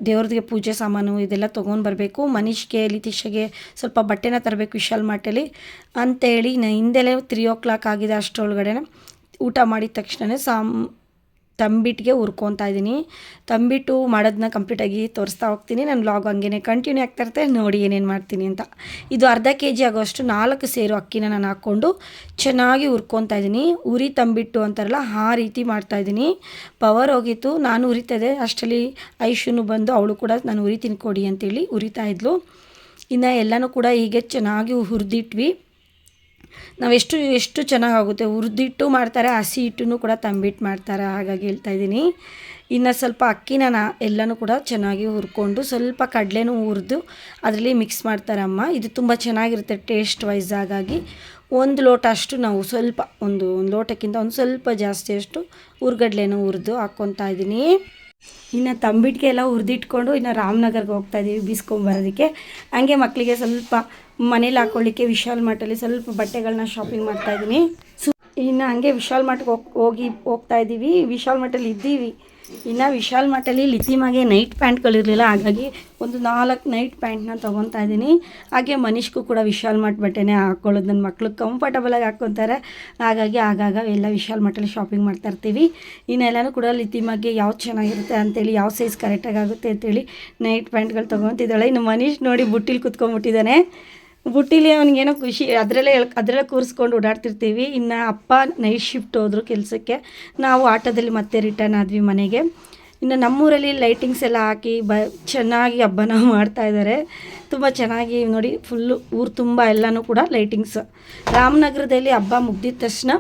ದೇವ್ರದಿಗೆ ಪೂಜೆ ಸಾಮಾನು ಇದೆಲ್ಲ ತೊಗೊಂಡು ಬರಬೇಕು. ಮನೀಶ್ಗೆ ಲಿತೀಶಗೆ ಸ್ವಲ್ಪ ಬಟ್ಟೆನ ತರಬೇಕು ವಿಶಾಲ್ ಮಾರ್ಟಲ್ಲಿ ಅಂತೇಳಿ. ಹಿಂದೆಲೇ 3 o'clock ಆಗಿದೆ. ಅಷ್ಟರೊಳಗಡೆ ಊಟ ಮಾಡಿದ ತಕ್ಷಣ ತಂಬಿಟ್ಟಿಗೆ ಹುರ್ಕೊತಾ ಇದ್ದೀನಿ. ತಂಬಿಟ್ಟು ಮಾಡೋದನ್ನ ಕಂಪ್ಲೀಟಾಗಿ ತೋರಿಸ್ತಾ ಹೋಗ್ತೀನಿ. ನನ್ನ ವ್ಲಾಗ್ ಹಂಗೇ ಕಂಟಿನ್ಯೂ ಆಗ್ತಾ ಇರುತ್ತೆ, ನೋಡಿ ಏನೇನು ಮಾಡ್ತೀನಿ ಅಂತ. ಇದು ಅರ್ಧ kg ಆಗೋಷ್ಟು 4 ಸೇರು ಅಕ್ಕಿನ ನಾನು ಹಾಕ್ಕೊಂಡು ಚೆನ್ನಾಗಿ ಹುರ್ಕೊತಾ ಇದ್ದೀನಿ. ಉರಿ ತಂಬಿಟ್ಟು ಅಂತಾರಲ್ಲ ಆ ರೀತಿ ಮಾಡ್ತಾಯಿದ್ದೀನಿ. ಪವರ್ ಹೋಗಿತ್ತು, ನಾನು ಉರಿತಾಯಿದ್ದೆ ಅಷ್ಟರಲ್ಲಿ ಐಶುನು ಬಂದು ಅವಳು ಕೂಡ ನಾನು ಉರಿತೀನಿ ಕೊಡಿ ಅಂತೇಳಿ ಉರಿತಾ ಇದ್ಲು. ಇನ್ನು ಎಲ್ಲನೂ ಕೂಡ ಹೀಗೆ ಚೆನ್ನಾಗಿ ಹುರಿದಿಟ್ವಿ. ನಾವು ಎಷ್ಟು ಚೆನ್ನಾಗಾಗುತ್ತೆ, ಹುರಿದಿಟ್ಟು ಮಾಡ್ತಾರೆ, ಹಸಿ ಹಿಟ್ಟನ್ನು ಕೂಡ ತಂಬಿಟ್ಟು ಮಾಡ್ತಾರೆ, ಹಾಗಾಗಿ ಹೇಳ್ತಾಯಿದ್ದೀನಿ. ಇನ್ನು ಸ್ವಲ್ಪ ಅಕ್ಕಿನ ಎಲ್ಲನೂ ಕೂಡ ಚೆನ್ನಾಗಿ ಹುರ್ಕೊಂಡು ಸ್ವಲ್ಪ ಕಡಲೆನೂ ಹುರಿದು ಅದರಲ್ಲಿ ಮಿಕ್ಸ್ ಮಾಡ್ತಾರೆ ಅಮ್ಮ. ಇದು ತುಂಬ ಚೆನ್ನಾಗಿರುತ್ತೆ ಟೇಸ್ಟ್ ವೈಸ್. ಹಾಗಾಗಿ 1 ಲೋಟ ಅಷ್ಟು ನಾವು ಸ್ವಲ್ಪ ಒಂದು ಲೋಟಕ್ಕಿಂತ ಒಂದು ಸ್ವಲ್ಪ ಜಾಸ್ತಿ ಅಷ್ಟು ಹುರ್ಗಡ್ಲೆನೂ ಹುರಿದು ಹಾಕ್ಕೊತಾ ಇದ್ದೀನಿ. ಇನ್ನು ತಂಬಿಟ್ಟಿಗೆ ಎಲ್ಲ ಹುರಿದಿಟ್ಕೊಂಡು ಇನ್ನು ರಾಮನಗರ್ಗೆ ಹೋಗ್ತಾಯಿದ್ದೀವಿ ಬೀಸ್ಕೊಂಬರೋದಕ್ಕೆ. ಹಂಗೆ ಮಕ್ಕಳಿಗೆ ಸ್ವಲ್ಪ ಮನೇಲಿ ಹಾಕ್ಕೊಳ್ಳಿಕ್ಕೆ ವಿಶಾಲ್ ಮಾರ್ಟಲ್ಲಿ ಸ್ವಲ್ಪ ಬಟ್ಟೆಗಳನ್ನ ಶಾಪಿಂಗ್ ಮಾಡ್ತಾಯಿದ್ದೀನಿ. ಇನ್ನು ಹಂಗೆ ವಿಶಾಲ್ ಮಾರ್ಟ್ಗೆ ಹೋಗ್ತಾಯಿದ್ದೀವಿ. ವಿಶಾಲ್ ಮಾರ್ಟಲ್ಲಿ ಇದ್ದೀವಿ. ಇನ್ನು ವಿಶಾಲ್ ಮಾರ್ಟಲ್ಲಿ ಲಿತಿಮಾಗೆ ನೈಟ್ ಪ್ಯಾಂಟ್ಗಳಿರಲಿಲ್ಲ, ಹಾಗಾಗಿ ಒಂದು 4 ನೈಟ್ ಪ್ಯಾಂಟ್ನ ತೊಗೊತಾ ಇದ್ದೀನಿ. ಹಾಗೆ ಮನೀಷ್ಗೂ ಕೂಡ ವಿಶಾಲ್ ಮಾರ್ಟ್ ಬಟ್ಟೆನೇ ಹಾಕ್ಕೊಳ್ಳೋದು, ನನ್ನ ಮಕ್ಕಳು ಕಂಫರ್ಟಬಲಾಗಿ ಹಾಕ್ಕೊತಾರೆ. ಹಾಗಾಗಿ ಆಗಾಗ ಎಲ್ಲ ವಿಶಾಲ್ ಮಾರ್ಟಲ್ಲಿ ಶಾಪಿಂಗ್ ಮಾಡ್ತಾಯಿರ್ತೀವಿ. ಇನ್ನೆಲ್ಲನೂ ಕೂಡ ಲಿತಿಮಾಗೆ ಯಾವ್ದು ಚೆನ್ನಾಗಿರುತ್ತೆ ಅಂತೇಳಿ, ಯಾವ ಸೈಜ್ ಕರೆಕ್ಟಾಗಿ ಆಗುತ್ತೆ ಅಂತೇಳಿ ನೈಟ್ ಪ್ಯಾಂಟ್ಗಳು ತೊಗೊತಿದ್ದಾಳೆ. ಇನ್ನು ಮನೀಶ್ ನೋಡಿ ಬುಟ್ಟಿಲಿ ಕುತ್ಕೊಂಡ್ಬಿಟ್ಟಿದ್ದಾನೆ. ಬುಟ್ಟಿಲಿ ಅವ್ನಿಗೇನೋ ಖುಷಿ, ಅದರಲ್ಲೇ ಕೂರಿಸ್ಕೊಂಡು ಓಡಾಡ್ತಿರ್ತೀವಿ. ಇನ್ನು ಅಪ್ಪ ನೈಟ್ ಶಿಫ್ಟ್ ಹೋದರು ಕೆಲಸಕ್ಕೆ, ನಾವು ಆಟೋದಲ್ಲಿ ಮತ್ತೆ ರಿಟರ್ನ್ ಆದ್ವಿ ಮನೆಗೆ. ಇನ್ನು ನಮ್ಮೂರಲ್ಲಿ ಲೈಟಿಂಗ್ಸ್ ಎಲ್ಲ ಹಾಕಿ ಚೆನ್ನಾಗಿ ಹಬ್ಬನ ಮಾಡ್ತಾಯಿದ್ದಾರೆ. ತುಂಬ ಚೆನ್ನಾಗಿ ನೋಡಿ, ಫುಲ್ಲು ಊರು ತುಂಬ ಎಲ್ಲನೂ ಕೂಡ ಲೈಟಿಂಗ್ಸ್. ರಾಮನಗರದಲ್ಲಿ ಹಬ್ಬ ಮುಗ್ದಿದ ತಕ್ಷಣ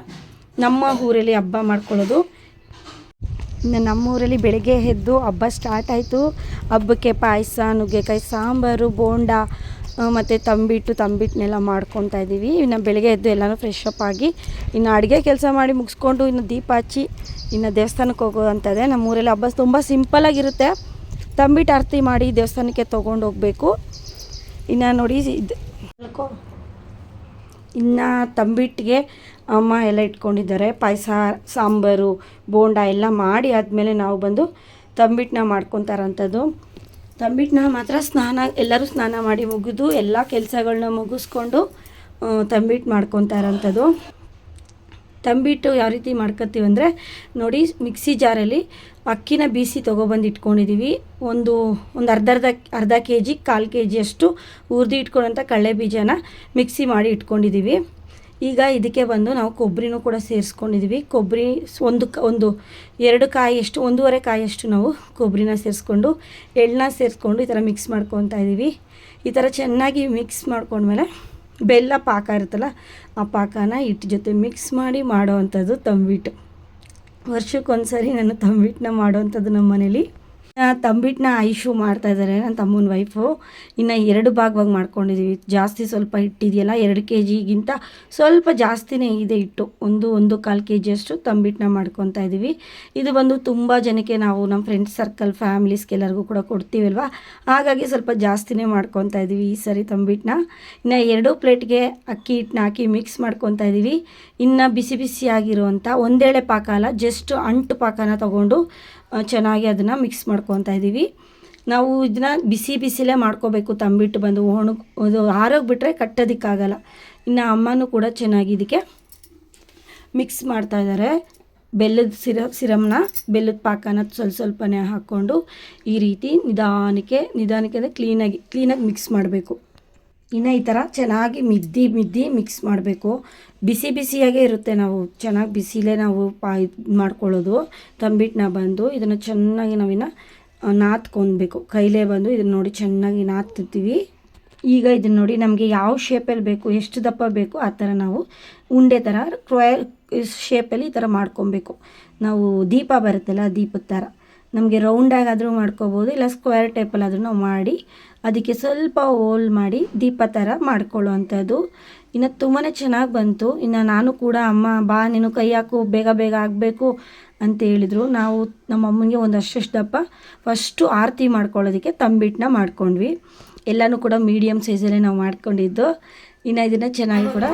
ನಮ್ಮ ಊರಲ್ಲಿ ಹಬ್ಬ ಮಾಡ್ಕೊಳ್ಳೋದು. ಇನ್ನು ನಮ್ಮೂರಲ್ಲಿ ಬೆಳಗ್ಗೆ ಎದ್ದು ಹಬ್ಬ ಸ್ಟಾರ್ಟ್ ಆಯಿತು. ಹಬ್ಬಕ್ಕೆ ಪಾಯಸ, ನುಗ್ಗೆಕಾಯಿ ಸಾಂಬಾರು, ಬೋಂಡ ಮತ್ತು ತಂಬಿಟ್ಟನ್ನೆಲ್ಲ ಮಾಡ್ಕೊತಾ ಇದ್ದೀವಿ. ಇನ್ನು ಬೆಳಗ್ಗೆ ಎದ್ದು ಎಲ್ಲನೂ ಫ್ರೆಶ್ ಅಪ್ ಆಗಿ ಇನ್ನು ಅಡುಗೆ ಕೆಲಸ ಮಾಡಿ ಮುಗಿಸ್ಕೊಂಡು ಇನ್ನು ದೀಪ ಹಚ್ಚಿ ಇನ್ನು ದೇವಸ್ಥಾನಕ್ಕೆ ಹೋಗೋವಂಥದ್ದೇ. ನಮ್ಮೂರಲ್ಲಿ ಹಬ್ಬ ತುಂಬ ಸಿಂಪಲ್ಲಾಗಿರುತ್ತೆ. ತಂಬಿಟ್ಟು ಆರತಿ ಮಾಡಿ ದೇವಸ್ಥಾನಕ್ಕೆ ತೊಗೊಂಡು ಹೋಗಬೇಕು. ಇನ್ನು ನೋಡಿ ಇನ್ನು ತಂಬಿಟ್ಟಿಗೆ ಅಮ್ಮ ಎಲ್ಲ ಇಟ್ಕೊಂಡಿದ್ದಾರೆ. ಪಾಯಸ, ಸಾಂಬಾರು, ಬೋಂಡ ಎಲ್ಲ ಮಾಡಿ ಆದಮೇಲೆ ನಾವು ಬಂದು ತಂಬಿಟ್ಟನ್ನ ಮಾಡ್ಕೊತಾರಂಥದ್ದು. ತಂಬಿಟ್ಟನ್ನ ಮಾತ್ರ ಎಲ್ಲರೂ ಸ್ನಾನ ಮಾಡಿ ಮುಗಿದು ಎಲ್ಲ ಕೆಲಸಗಳನ್ನ ಮುಗಿಸ್ಕೊಂಡು ತಂಬಿಟ್ಟು ಮಾಡ್ಕೊತಾ ಇರೋಂಥದ್ದು. ತಂಬಿಟ್ಟು ಯಾವ ರೀತಿ ಮಾಡ್ಕೊತೀವಿ ಅಂದರೆ ನೋಡಿ, ಮಿಕ್ಸಿ ಜಾರಲ್ಲಿ ಅಕ್ಕಿನ ಬೀಸಿ ತೊಗೊಬಂದು ಇಟ್ಕೊಂಡಿದ್ದೀವಿ. ಒಂದು ಅರ್ಧ kg 1/4 kg ಅಷ್ಟು ಹುರಿದು ಇಟ್ಕೊಳ್ಳೋಂಥ ಕಡಲೆ ಬೀಜನ ಮಿಕ್ಸಿ ಮಾಡಿ ಇಟ್ಕೊಂಡಿದ್ದೀವಿ. ಈಗ ಇದಕ್ಕೆ ಬಂದು ನಾವು ಕೊಬ್ಬರಿನೂ ಕೂಡ ಸೇರಿಸ್ಕೊಂಡಿದ್ದೀವಿ. ಕೊಬ್ಬರಿ ಒಂದು 2 ಕಾಯಿಯಷ್ಟು, 1.5 ಕಾಯಿಯಷ್ಟು ನಾವು ಕೊಬ್ಬರಿನ ಸೇರಿಸ್ಕೊಂಡು ಎಳ್ಳನ್ನ ಸೇರಿಸ್ಕೊಂಡು ಈ ಥರ ಮಿಕ್ಸ್ ಮಾಡ್ಕೊತಾ ಇದ್ದೀವಿ. ಈ ಥರ ಚೆನ್ನಾಗಿ ಮಿಕ್ಸ್ ಮಾಡ್ಕೊಂಡ್ಮೇಲೆ ಬೆಲ್ಲ ಪಾಕ ಇರುತ್ತಲ್ಲ, ಆ ಪಾಕನ ಹಿಟ್ಟು ಜೊತೆ ಮಿಕ್ಸ್ ಮಾಡಿ ಮಾಡೋವಂಥದ್ದು ತಂಬಿಟ್ಟು. ವರ್ಷಕ್ಕೊಂದ್ಸರಿ ನಾನು ತಂಬಿಟ್ಟನ್ನ ಮಾಡೋವಂಥದ್ದು ನಮ್ಮ ಮನೇಲಿ. ತಂಬಿಟ್ಟನ್ನ ಐಶು ಮಾಡ್ತಾಯಿದ್ದಾರೆ, ನನ್ನ ತಮ್ಮನ ವೈಫು. ಇನ್ನು 2 ಭಾಗವಾಗಿ ಮಾಡ್ಕೊಂಡಿದ್ದೀವಿ. ಜಾಸ್ತಿ ಸ್ವಲ್ಪ ಹಿಟ್ಟಿದೆಯಲ್ಲ, 2 kgಗಿಂತ ಸ್ವಲ್ಪ ಜಾಸ್ತಿನೇ ಇದೆ ಹಿಟ್ಟು. 1.25 kg ಅಷ್ಟು ತಂಬಿಟ್ಟನ್ನ ಮಾಡ್ಕೊತಾ ಇದ್ದೀವಿ. ಇದು ಬಂದು ತುಂಬ ಜನಕ್ಕೆ ನಾವು ನಮ್ಮ ಫ್ರೆಂಡ್ಸ್ ಸರ್ಕಲ್, ಫ್ಯಾಮಿಲೀಸ್ಗೆ ಎಲ್ಲರಿಗೂ ಕೂಡ ಕೊಡ್ತೀವಲ್ವ, ಹಾಗಾಗಿ ಸ್ವಲ್ಪ ಜಾಸ್ತಿನೇ ಮಾಡ್ಕೊತಾ ಇದ್ದೀವಿ ಈ ಸರಿ ತಂಬಿಟ್ಟನ್ನ. ಇನ್ನು 2 ಪ್ಲೇಟ್ಗೆ ಅಕ್ಕಿ ಹಿಟ್ಟನ್ನ ಹಾಕಿ ಮಿಕ್ಸ್ ಮಾಡ್ಕೊತಾ ಇದ್ದೀವಿ. ಇನ್ನು ಬಿಸಿ ಬಿಸಿಯಾಗಿರುವಂಥ ಒಂದೇಳೆ ಪಾಕ ಅಲ್ಲ, ಜಸ್ಟ್ ಅಂಟು ಪಾಕನ ತೊಗೊಂಡು ಚೆನ್ನಾಗಿ ಅದನ್ನು ಮಿಕ್ಸ್ ಮಾಡ್ಕೊತಾ ಇದ್ದೀವಿ. ನಾವು ಇದನ್ನ ಬಿಸಿಲೇ ಮಾಡ್ಕೋಬೇಕು. ತಂಬಿಟ್ಟು ಬಂದು ಅದು ಆರೋಗ್ಬಿಟ್ರೆ ಕಟ್ಟೋದಕ್ಕಾಗಲ್ಲ. ಇನ್ನು ಅಮ್ಮನೂ ಕೂಡ ಚೆನ್ನಾಗಿ ಇದಕ್ಕೆ ಮಿಕ್ಸ್ ಮಾಡ್ತಾಯಿದ್ದಾರೆ. ಬೆಲ್ಲದ ಸಿರಮ್ನ, ಬೆಲ್ಲದ ಪಾಕನ ಸ್ವಲ್ಪನೇ ಹಾಕ್ಕೊಂಡು ಈ ರೀತಿ ನಿಧಾನಕ್ಕೆ ಅಂದರೆ ಕ್ಲೀನಾಗಿ ಮಿಕ್ಸ್ ಮಾಡಬೇಕು. ಇನ್ನು ಈ ಥರ ಚೆನ್ನಾಗಿ ಮಿದ್ದಿ ಮಿಕ್ಸ್ ಮಾಡಬೇಕು. ಬಿಸಿಯಾಗೇ ಇರುತ್ತೆ. ನಾವು ಚೆನ್ನಾಗಿ ಬಿಸಿಲೇ ನಾವು ಮಾಡ್ಕೊಳ್ಳೋದು. ತಂಬಿಟ್ಟನ್ನ ಬಂದು ಇದನ್ನು ಚೆನ್ನಾಗಿ ನಾವಿನ್ನು ನಾದ್ಕೊಬೇಕು. ಕೈಲೇ ಬಂದು ಇದನ್ನು ನೋಡಿ ಚೆನ್ನಾಗಿ ನಾದ್ತೀವಿ. ಈಗ ಇದನ್ನು ನೋಡಿ ನಮಗೆ ಯಾವ ಶೇಪಲ್ಲಿ ಬೇಕು, ಎಷ್ಟು ದಪ್ಪ ಬೇಕು ಆ ಥರ ನಾವು ಉಂಡೆ ಥರ ಸ್ಕ್ವೇರ್ ಶೇಪಲ್ಲಿ ಈ ಥರ ಮಾಡ್ಕೊಬೇಕು. ನಾವು ದೀಪ ಬರುತ್ತಲ್ಲ, ದೀಪದ ಥರ ನಮಗೆ ರೌಂಡಾಗಾದರೂ ಮಾಡ್ಕೋಬೋದು, ಇಲ್ಲ ಸ್ಕ್ವೇರ್ ಟೈಪಲ್ಲಾದರೂ ನಾವು ಮಾಡಿ ಅದಕ್ಕೆ ಸ್ವಲ್ಪ ಹೋಲ್ ಮಾಡಿ ದೀಪ ಥರ ಮಾಡ್ಕೊಳ್ಳೋ ಅಂಥದ್ದು. ಇನ್ನು ತುಂಬಾ ಚೆನ್ನಾಗಿ ಬಂತು. ಇನ್ನು ನಾನು ಕೂಡ ಅಮ್ಮ ಬಾ ನೀನು ಕೈ ಹಾಕು, ಬೇಗ ಆಗಬೇಕು ಅಂತ ಹೇಳಿದರು. ನಾವು ನಮ್ಮ ಅಮ್ಮನಿಗೆ ಒಂದಷ್ಟು ದಪ್ಪ ಫಸ್ಟು ಆರತಿ ಮಾಡ್ಕೊಳ್ಳೋದಕ್ಕೆ ತಂಬಿಟ್ಟನ್ನ ಮಾಡ್ಕೊಂಡ್ವಿ. ಎಲ್ಲನೂ ಕೂಡ ಮೀಡಿಯಮ್ ಸೈಜಲ್ಲೇ ನಾವು ಮಾಡ್ಕೊಂಡಿದ್ದು. ಇನ್ನು ಇದನ್ನು ಚೆನ್ನಾಗಿ ಕೂಡ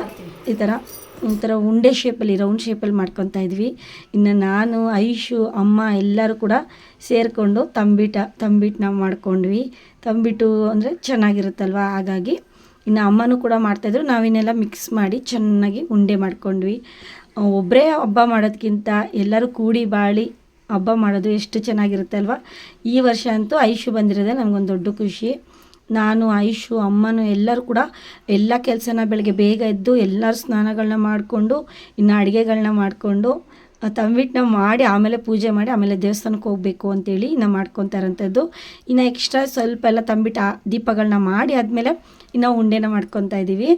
ಈ ಥರ ಒಂಥರ ಉಂಡೆ ಶೇಪಲ್ಲಿ, ರೌಂಡ್ ಶೇಪಲ್ಲಿ ಮಾಡ್ಕೊತಾ ಇದ್ವಿ. ಇನ್ನು ನಾನು, ಐಶು, ಅಮ್ಮ ಎಲ್ಲರೂ ಕೂಡ ಸೇರಿಕೊಂಡು ತಂಬಿಟ್ಟನ್ನ ಮಾಡ್ಕೊಂಡ್ವಿ. ತಂಬಿಟ್ಟು ಅಂದರೆ ಚೆನ್ನಾಗಿರುತ್ತಲ್ವ, ಹಾಗಾಗಿ ಇನ್ನು ಅಮ್ಮನೂ ಕೂಡ ಮಾಡ್ತಾಯಿದ್ರು. ನಾವಿನ್ನೆಲ್ಲ ಮಿಕ್ಸ್ ಮಾಡಿ ಚೆನ್ನಾಗಿ ಉಂಡೆ ಮಾಡ್ಕೊಂಡ್ವಿ. ಒಬ್ಬರೇ ಹಬ್ಬ ಮಾಡೋದಕ್ಕಿಂತ ಎಲ್ಲರೂ ಕೂಡಿ ಬಾಳಿ ಹಬ್ಬ ಮಾಡೋದು ಎಷ್ಟು ಚೆನ್ನಾಗಿರುತ್ತೆ ಅಲ್ವಾ. ಈ ವರ್ಷ ಅಂತೂ ಐಶು ಬಂದಿರೋದೇ ನನಗೊಂದು ದೊಡ್ಡ ಖುಷಿ. ನಾನು ಐಶು ಅಮ್ಮನೂ ಎಲ್ಲರೂ ಕೂಡ ಎಲ್ಲ ಕೆಲಸನ ಬೆಳಗ್ಗೆ ಬೇಗ ಎದ್ದು ಎಲ್ಲರೂ ಸ್ನಾನಗಳನ್ನ ಮಾಡಿಕೊಂಡು ಇನ್ನು ಅಡುಗೆಗಳನ್ನ ಮಾಡಿಕೊಂಡು ತಂಬಿಟ್ಟನ್ನ ಮಾಡಿ ಆಮೇಲೆ ಪೂಜೆ ಮಾಡಿ ಆಮೇಲೆ ದೇವಸ್ಥಾನಕ್ಕೆ ಹೋಗಬೇಕು ಅಂತೇಳಿ ಇನ್ನು ಮಾಡ್ಕೊತಾ ಇರೋಂಥದ್ದು. ಇನ್ನು ಎಕ್ಸ್ಟ್ರಾ ಸ್ವಲ್ಪ ಎಲ್ಲ ತಂಬಿಟ್ಟು ದೀಪಗಳನ್ನ ಮಾಡಿ ಆದಮೇಲೆ ಇನ್ನು ಉಂಡೆನ ಮಾಡ್ಕೊತಾ ಇದ್ದೀವಿ.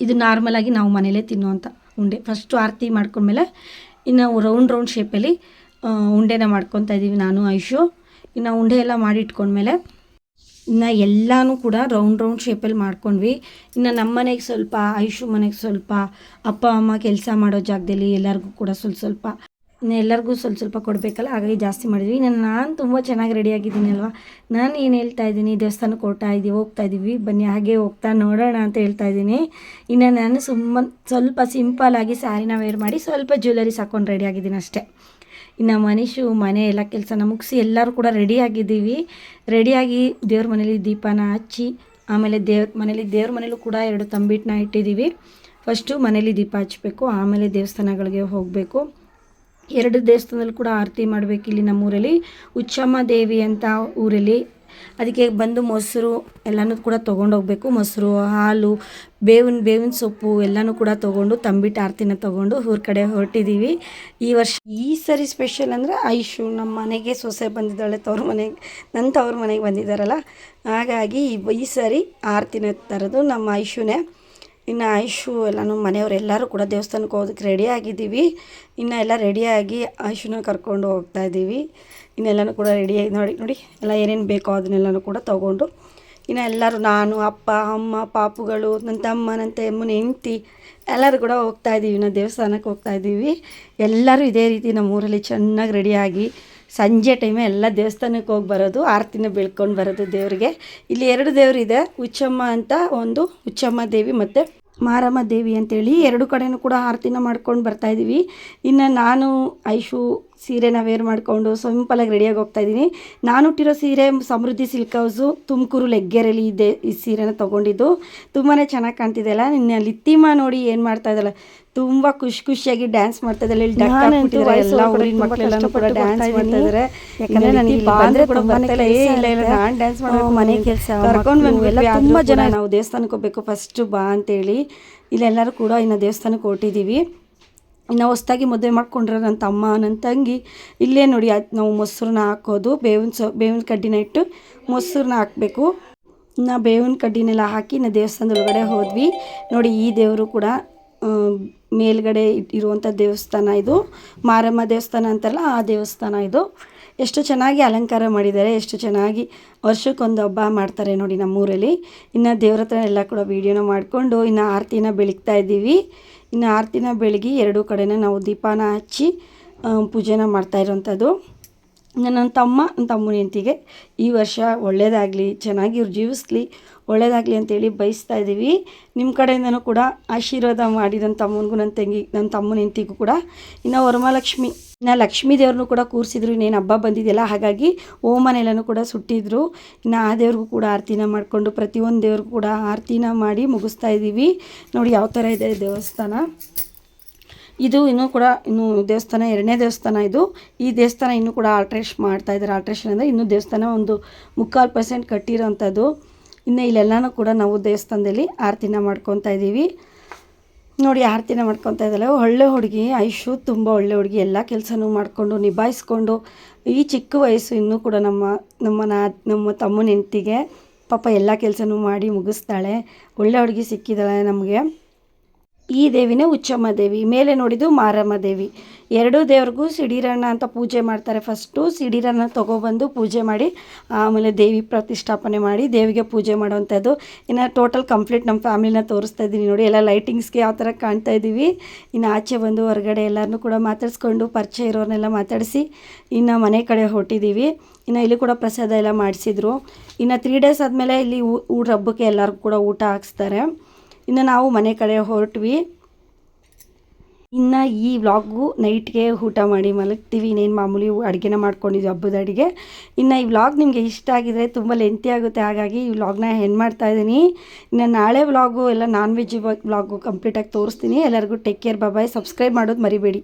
ಇದು ನಾರ್ಮಲಾಗಿ ನಾವು ಮನೇಲೇ ತಿನ್ನುವಂಥ ಉಂಡೆ. ಫಸ್ಟು ಆರತಿ ಮಾಡ್ಕೊಂಡ್ಮೇಲೆ ಇನ್ನು ರೌಂಡ್ ಶೇಪಲ್ಲಿ ಉಂಡೆನ ಮಾಡ್ಕೊತಾ ಇದ್ದೀವಿ ನಾನು ಐಶು. ಇನ್ನು ಉಂಡೆ ಎಲ್ಲ ಮಾಡಿ ಇಟ್ಕೊಂಡ್ಮೇಲೆ ಇನ್ನು ಎಲ್ಲನೂ ಕೂಡ ರೌಂಡ್ ಶೇಪಲ್ಲಿ ಮಾಡ್ಕೊಂಡ್ವಿ. ಇನ್ನು ನಮ್ಮ ಮನೆಗೆ ಸ್ವಲ್ಪ, ಐಶು ಮನೆಗೆ ಸ್ವಲ್ಪ, ಅಪ್ಪ ಅಮ್ಮ ಕೆಲಸ ಮಾಡೋ ಜಾಗದಲ್ಲಿ ಎಲ್ಲರಿಗೂ ಕೂಡ ಸ್ವಲ್ಪ ಇನ್ನು ಎಲ್ಲರಿಗೂ ಸ್ವಲ್ಪ ಕೊಡಬೇಕಲ್ಲ, ಹಾಗಾಗಿ ಜಾಸ್ತಿ ಮಾಡಿದ್ವಿ. ನಾನು ತುಂಬ ಚೆನ್ನಾಗಿ ರೆಡಿಯಾಗಿದ್ದೀನಿ ಅಲ್ವಾ. ನಾನು ಏನು ಹೇಳ್ತಾ ಇದ್ದೀನಿ, ದೇವಸ್ಥಾನಕ್ಕೆ ಹೋಗ್ತಾ ಇದ್ದೀವಿ ಬನ್ನಿ, ಹಾಗೆ ಹೋಗ್ತಾ ನೋಡೋಣ ಅಂತ ಹೇಳ್ತಾ ಇದ್ದೀನಿ. ಇನ್ನು ನಾನು ಸ್ವಲ್ಪ ಸಿಂಪಲ್ಲಾಗಿ ಸ್ಯಾರಿನ ವೇರ್ ಮಾಡಿ ಸ್ವಲ್ಪ ಜ್ಯುವೆಲರೀಸ್ ಹಾಕ್ಕೊಂಡು ರೆಡಿಯಾಗಿದ್ದೀನಿ ಅಷ್ಟೇ. ಇನ್ನು ಮನೀಶು ಮನೆ ಎಲ್ಲ ಕೆಲಸನ ಮುಗಿಸಿ ಎಲ್ಲರೂ ಕೂಡ ರೆಡಿಯಾಗಿ ದೇವ್ರ ಮನೇಲಿ ದೀಪನ ಹಚ್ಚಿ ಆಮೇಲೆ ದೇವ್ರ ಮನೇಲೂ ಕೂಡ 2 ತಂಬಿಟ್ಟನ್ನ ಇಟ್ಟಿದ್ದೀವಿ. ಫಸ್ಟು ಮನೇಲಿ ದೀಪ ಹಚ್ಚಬೇಕು, ಆಮೇಲೆ ದೇವಸ್ಥಾನಗಳಿಗೆ ಹೋಗಬೇಕು. 2 ದೇವಸ್ಥಾನದಲ್ಲಿ ಕೂಡ ಆರತಿ ಮಾಡಬೇಕು. ಇಲ್ಲಿ ನಮ್ಮೂರಲ್ಲಿ ಉಚ್ಚಮ್ಮ ದೇವಿ ಅಂತ ಊರಲ್ಲಿ, ಅದಕ್ಕೆ ಬಂದು ಮೊಸರು ಎಲ್ಲನೂ ಕೂಡ ತೊಗೊಂಡೋಗ್ಬೇಕು. ಮೊಸರು, ಹಾಲು, ಬೇವಿನ ಸೊಪ್ಪು ಎಲ್ಲನೂ ಕೂಡ ತೊಗೊಂಡು ತಂಬಿಟ್ಟು ಆರತಿನ ತೊಗೊಂಡು ಊರ ಕಡೆ ಹೊರಟಿದ್ದೀವಿ. ಈ ಸರಿ ಸ್ಪೆಷಲ್ ಅಂದರೆ ಐಶು ನಮ್ಮ ಮನೆಗೆ ಸೊಸೆ ಬಂದಿದ್ದಾಳೆ, ನನ್ನ ತವ್ರ ಮನೆಗೆ ಬಂದಿದ್ದಾರಲ್ಲ, ಹಾಗಾಗಿ ಈ ಸರಿ ಆರತಿನ ತರೋದು ನಮ್ಮ ಐಶುನೇ. ಇನ್ನು ಐಶು ಎಲ್ಲನೂ ಮನೆಯವರೆಲ್ಲರೂ ಕೂಡ ದೇವಸ್ಥಾನಕ್ಕೆ ಹೋಗೋದಕ್ಕೆ ರೆಡಿಯಾಗಿದ್ದೀವಿ. ಇನ್ನು ಎಲ್ಲ ರೆಡಿಯಾಗಿ ಐಶುನ ಕರ್ಕೊಂಡು ಹೋಗ್ತಾ ಇದ್ದೀವಿ. ಇನ್ನೆಲ್ಲನೂ ಕೂಡ ರೆಡಿಯಾಗಿ ನೋಡಿ ಎಲ್ಲ ಏನೇನು ಬೇಕೋ ಅದನ್ನೆಲ್ಲನೂ ಕೂಡ ತೊಗೊಂಡು ಇನ್ನು ಎಲ್ಲರೂ, ನಾನು, ಅಪ್ಪ, ಅಮ್ಮ, ಪಾಪುಗಳು, ನನ್ನ ತಮ್ಮ, ನನ್ನ ತಮ್ಮನ ಹೆಂಡತಿ ಎಲ್ಲರೂ ಕೂಡ ಹೋಗ್ತಾ ಇದ್ದೀವಿ. ನಾವು ದೇವಸ್ಥಾನಕ್ಕೆ ಹೋಗ್ತಾ ಇದ್ದೀವಿ. ಎಲ್ಲರೂ ಇದೇ ರೀತಿ ನಮ್ಮ ಊರಲ್ಲಿ ಚೆನ್ನಾಗಿ ರೆಡಿಯಾಗಿ ಸಂಜೆ ಟೈಮೇ ಎಲ್ಲ ದೇವಸ್ಥಾನಕ್ಕೆ ಹೋಗಿ ಬರೋದು, ಆರತಿನ ಬೆಳ್ಕೊಂಡು ಬರೋದು ದೇವರಿಗೆ. ಇಲ್ಲಿ 2 ದೇವರಿದೆ, ಉಚ್ಚಮ್ಮ ಅಂತ ಒಂದು, ಉಚ್ಚಮ್ಮ ದೇವಿ ಮತ್ತು ಮಾರಮ್ಮ ದೇವಿ ಅಂತೇಳಿ 2 ಕಡೆಯೂ ಕೂಡ ಆರತಿನ ಮಾಡ್ಕೊಂಡು ಬರ್ತಾಯಿದ್ದೀವಿ. ಇನ್ನು ನಾನು ಐಶು ಸೀರೆನ ವೇರ್ ಮಾಡಿಕೊಂಡು ಸಿಂಪಲಾಗಿ ರೆಡಿಯಾಗಿ ಹೋಗ್ತಾಯಿದ್ದೀನಿ. ನಾನು ಹುಟ್ಟಿರೋ ಸೀರೆ ಸಮೃದ್ಧಿ ಸಿಲ್ಕ್ ಹೌಸು ತುಮಕೂರು ಲೆಗ್ಗೆರೆಯಲ್ಲಿ ಇದೆ. ಈ ಸೀರೆನ ತೊಗೊಂಡಿದ್ದು ತುಂಬಾ ಚೆನ್ನಾಗಿ ಕಾಣ್ತಿದೆಯಲ್ಲ. ನಿನ್ನ ಲಿತ್ತಿಮ್ಮ ನೋಡಿ ಏನು ಮಾಡ್ತಾ ಇದ್ದಾಳೆ, ತುಂಬ ಖುಷಿಯಾಗಿ ಡ್ಯಾನ್ಸ್ ಮಾಡ್ತಾ ಇದ್ದಾಳೆ. ಎಲ್ಲ ಊರಿನ ಮಕ್ಕಳೆಲ್ಲ ಕೂಡ ಡ್ಯಾನ್ಸ್ ಮಾಡ್ತಾ ಇದ್ದಾರೆ. ಯಾಕಂದರೆ ನನಗೆ ಬಾಂದ್ರೆ ಕೂಡ ಬರ್ತಾಯಿಲ್ಲ, ಇಲ್ಲ ನಾನು ಡ್ಯಾನ್ಸ್ ಮಾಡೋ ಮನೆ ಕೆಲಸ ಕರ್ಕೊಂಡು ಬಂದ್ವಿ. ತುಂಬ ಜನ ನಾವು ದೇವಸ್ಥಾನಕ್ಕೆ ಹೋಗ್ಬೇಕು ಫಸ್ಟು ಬಾ ಅಂತೇಳಿ ಇಲ್ಲೆಲ್ಲರೂ ಕೂಡ ಇನ್ನು ದೇವಸ್ಥಾನಕ್ಕೆ ಹೊರಟಿದ್ದೀವಿ. ಇನ್ನು ಹೊಸ್ದಾಗಿ ಮದುವೆ ಮಾಡ್ಕೊಂಡ್ರೆ ನನ್ನ ತಮ್ಮ, ನನ್ನ ತಂಗಿ ಇಲ್ಲೇ ನೋಡಿ ನಾವು ಮೊಸರನ್ನ ಹಾಕೋದು, ಬೇವಿನ ಕಡ್ಡಿನ ಇಟ್ಟು ಮೊಸರನ್ನ ಹಾಕಬೇಕು. ಇನ್ನು ಬೇವಿನ ಕಡ್ಡಿನೆಲ್ಲ ಹಾಕಿ ಇನ್ನು ದೇವಸ್ಥಾನದೊಳಗಡೆ ಹೋದ್ವಿ. ನೋಡಿ ಈ ದೇವರು ಕೂಡ ಮೇಲ್ಗಡೆ ಇರುವಂಥ ದೇವಸ್ಥಾನ ಇದು, ಮಾರಮ್ಮ ದೇವಸ್ಥಾನ ಅಂತಾರಲ್ಲ ಆ ದೇವಸ್ಥಾನ ಇದು. ಎಷ್ಟು ಚೆನ್ನಾಗಿ ಅಲಂಕಾರ ಮಾಡಿದ್ದಾರೆ, ಎಷ್ಟು ಚೆನ್ನಾಗಿ ವರ್ಷಕ್ಕೊಂದು ಹಬ್ಬ ಮಾಡ್ತಾರೆ ನೋಡಿ ನಮ್ಮೂರಲ್ಲಿ. ಇನ್ನು ದೇವ್ರ ಹತ್ರ ಎಲ್ಲ ಕೂಡ ವೀಡಿಯೋನ ಮಾಡಿಕೊಂಡು ಇನ್ನು ಆರತಿನ ಬೆಳಗ್ತಾ ಇದ್ದೀವಿ. ಇನ್ನು ಆರತಿನ ಬೆಳಗಿ 2 ಕಡೆನ ನಾವು ದೀಪನ ಹಚ್ಚಿ ಪೂಜೆನ ಮಾಡ್ತಾ ಇರೋವಂಥದ್ದು. ನನ್ನ ತಮ್ಮನ ಹೆಂಡತಿಗೆ ಈ ವರ್ಷ ಒಳ್ಳೆಯದಾಗಲಿ, ಚೆನ್ನಾಗಿ ಇವ್ರು ಜೀವಿಸ್ಲಿ, ಒಳ್ಳೆಯದಾಗಲಿ ಅಂತೇಳಿ ಬಯಸ್ತಾ ಇದ್ದೀವಿ. ನಿಮ್ಮ ಕಡೆಯಿಂದನೂ ಕೂಡ ಆಶೀರ್ವಾದ ಮಾಡಿ ನನ್ನ ತಮ್ಮನಿಗೂ ನನ್ನ ತಮ್ಮನ ಹೆಂಡತಿಗೂ ಕೂಡ. ಇನ್ನು ವರಮಹಾಲಕ್ಷ್ಮಿ, ಲಕ್ಷ್ಮೀ ದೇವ್ರನ್ನೂ ಕೂಡ ಕೂರಿಸಿದ್ರು. ಇನ್ನೇನು ಹಬ್ಬ ಬಂದಿದೆಯಲ್ಲ, ಹಾಗಾಗಿ ಓಮನೆಲ್ಲನೂ ಕೂಡ ಸುಟ್ಟಿದ್ರು. ಇನ್ನು ಆ ದೇವ್ರಿಗೂ ಕೂಡ ಆರತಿನ ಮಾಡಿಕೊಂಡು ಪ್ರತಿಯೊಂದು ದೇವ್ರಿಗೂ ಕೂಡ ಆರತಿನ ಮಾಡಿ ಮುಗಿಸ್ತಾ ಇದ್ದೀವಿ. ನೋಡಿ ಯಾವ ಥರ ಇದೆ ದೇವಸ್ಥಾನ. ಇದು ಇನ್ನೂ ದೇವಸ್ಥಾನ 2ನೇ ದೇವಸ್ಥಾನ ಇದು. ಈ ದೇವಸ್ಥಾನ ಇನ್ನೂ ಕೂಡ ಆಲ್ಟ್ರೇಷನ್ ಮಾಡ್ತಾಯಿದ್ದಾರೆ. ಆಲ್ಟ್ರೇಷನ್ ಅಂದರೆ ಇನ್ನೂ ದೇವಸ್ಥಾನ ಒಂದು 3/4% ಕಟ್ಟಿರೋಂಥದ್ದು. ಇನ್ನು ಇಲ್ಲೆಲ್ಲನೂ ಕೂಡ ನಾವು ದೇವಸ್ಥಾನದಲ್ಲಿ ಆರತಿನ ಮಾಡ್ಕೊತಾ ಇದ್ದೀವಿ. ನೋಡಿ ಆರತಿನ ಮಾಡ್ಕೊತಾ ಇದ್ದಲ್ಲ, ಒಳ್ಳೆ ಹುಡುಗಿ ಐಶು, ತುಂಬ ಒಳ್ಳೆ ಹುಡುಗಿ. ಎಲ್ಲ ಕೆಲಸನೂ ಮಾಡಿಕೊಂಡು ನಿಭಾಯಿಸ್ಕೊಂಡು ಈ ಚಿಕ್ಕ ವಯಸ್ಸು ಇನ್ನೂ ಕೂಡ ನಮ್ಮ ತಮ್ಮನ ಹೆಂಡತಿಗೆ ಪಾಪ ಎಲ್ಲ ಕೆಲಸನೂ ಮಾಡಿ ಮುಗಿಸ್ತಾಳೆ. ಒಳ್ಳೆ ಹುಡುಗಿ ಸಿಕ್ಕಿದ್ದಾಳೆ ನಮಗೆ. ಈ ದೇವಿನೇ ಉಚ್ಚಮ್ಮ ದೇವಿ, ಮೇಲೆ ನೋಡಿದ್ದು ಮಾರಮ್ಮ ದೇವಿ. 2 ದೇವ್ರಿಗೂ ಸಿಡಿರನ್ನ ಅಂತ ಪೂಜೆ ಮಾಡ್ತಾರೆ. ಫಸ್ಟು ಸಿಡಿರನ್ನ ತೊಗೊಬಂದು ಪೂಜೆ ಮಾಡಿ ಆಮೇಲೆ ದೇವಿ ಪ್ರತಿಷ್ಠಾಪನೆ ಮಾಡಿ ದೇವಿಗೆ ಪೂಜೆ ಮಾಡೋವಂಥದ್ದು. ಇನ್ನು ಟೋಟಲ್ ಕಂಪ್ಲೀಟ್ ನಮ್ಮ ಫ್ಯಾಮಿಲಿನ ತೋರಿಸ್ತಾ ಇದ್ದೀನಿ ನೋಡಿ. ಎಲ್ಲ ಲೈಟಿಂಗ್ಸ್ಗೆ ಯಾವ ಥರ ಕಾಣ್ತಾ ಇದ್ದೀವಿ. ಇನ್ನು ಆಚೆ ಬಂದು ಹೊರಗಡೆ ಎಲ್ಲರನ್ನೂ ಕೂಡ ಮಾತಾಡಿಸ್ಕೊಂಡು ಪರಿಚಯ ಇರೋರನ್ನೆಲ್ಲ ಮಾತಾಡಿಸಿ ಇನ್ನು ಮನೆ ಕಡೆ ಹೊರಟಿದ್ದೀವಿ. ಇನ್ನು ಇಲ್ಲಿ ಕೂಡ ಪ್ರಸಾದ ಎಲ್ಲ ಮಾಡಿಸಿದ್ರು. ಇನ್ನು 3 ಡೇಸ್ ಆದಮೇಲೆ ಇಲ್ಲಿ ಹಬ್ಬಕ್ಕೆ ಎಲ್ಲರಿಗೂ ಕೂಡ ಊಟ ಹಾಕ್ಸ್ತಾರೆ. ಇನ್ನು ನಾವು ಮನೆ ಕಡೆ ಹೊರಟ್ವಿ. ಇನ್ನು ಈ ವ್ಲಾಗು ನೈಟ್ಗೆ ಊಟ ಮಾಡಿ ಮಲಗ್ತೀವಿ. ಇನ್ನೇನು ಮಾಮೂಲಿ ಅಡುಗೆನ ಮಾಡ್ಕೊಂಡಿದ್ವಿ, ಹಬ್ಬದ ಅಡುಗೆ. ಇನ್ನು ಈ ವ್ಲಾಗ್ ನಿಮಗೆ ಇಷ್ಟ ಆಗಿದರೆ ತುಂಬ ಲೆಂತಿ ಆಗುತ್ತೆ, ಹಾಗಾಗಿ ಈ ವ್ಲಾಗ್ನ ಎಂಡ್ ಮಾಡ್ತಾಯಿದ್ದೀನಿ. ಇನ್ನು ನಾಳೆ ವ್ಲಾಗು ಎಲ್ಲ ನಾನ್ ವೆಜ್ ವ್ಲಾಗು ಕಂಪ್ಲೀಟಾಗಿ ತೋರಿಸ್ತೀನಿ. ಎಲ್ಲರಿಗೂ ಟೇಕ್ ಕೇರ್, ಬಾಯ್. ಸಬ್ಸ್ಕ್ರೈಬ್ ಮಾಡೋದು ಮರಿಬೇಡಿ.